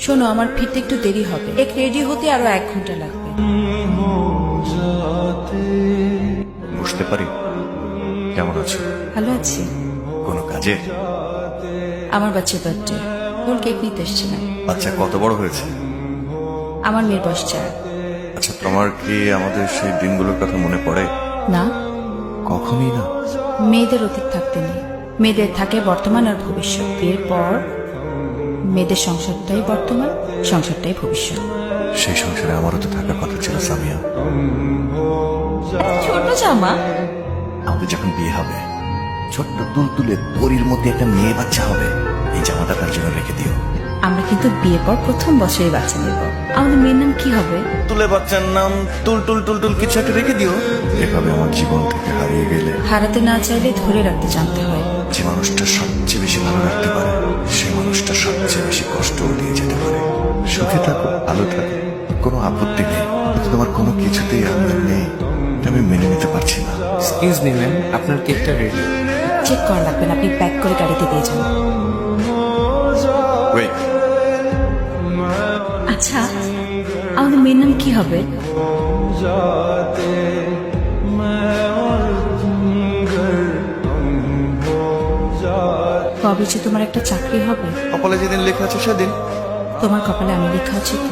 শোনো, আমার ফিরতে একটু দেরি হবে। এক রেডি হতে আরো 1 ঘন্টা লাগবে। বুঝতে পারি। কেমন আছো? ভালো আছি। কোনো কাজে? আমার বাচ্চার বার্থডে, ওর কেক নিতে এসেছিলাম। বাচ্চা কত বড় হয়েছে? আমার মেয়ের বয়স 4। আচ্ছা, তোমার কি আমাদের সেই দিনগুলোর কথা মনে পড়ে? না, কখনই না। মেয়েদের অতীত থাকতে নেই, মেয়েদের থাকে বর্তমান আর ভবিষ্যৎ। বিয়ের পর মেয়েদের সংসারটাই বর্তমান, সংসারটাই ভবিষ্যৎ। সেই সংসারে আমারও তো থাকার কথা ছিল সামিয়া। ছোট জামা। আমাদের যখন বিয়ে হবে, ছোট্ট তুলতুলে পরীর মধ্যে একটা মেয়ে বাচ্চা হবে। এই জামাটা তার জন্য রেখে দিও। আমরা কিন্তু বিয়ের পর প্রথম বছরই বাচ্চা নেব। আমাদের মেয়ের নাম কি হবে? তুলে বাচ্চার নাম টুল টুল টুল টুল কিছু একটা রেখে দিও। এভাবে আমার জীবন থেকে হারিয়ে গেলে, হারাতে না চাইলে ধরে রাখতে জানতে হয়। যে মানুষটা সবচেয়ে বেশি ভালো রাখতে পারে, সে মানুষটা সবচেয়ে বেশি কষ্ট দিয়ে যেতে পারে। সুখে থাকো, ভালো থাকো, কোনো আপত্তি নেই। কিন্তু তোমার কোনো কিছুতেই আমি নেই, এটা আমি মেনে নিতে পারছি না। এক্সকিউজ মি ম্যাম, আপনার কেকটা রেডি। চেক করা লাগবে না, আপনি প্যাক করে গাড়িতে দিয়ে যান। ওয়েট, আচ্ছা, আমাদের মেয়ের নাম কি হবে? কবে যে তোমার একটা চাকরি হবে? কপালে যেদিন লেখা আছে সেদিন। তোমার কপালে আমি লেখা আছে তো?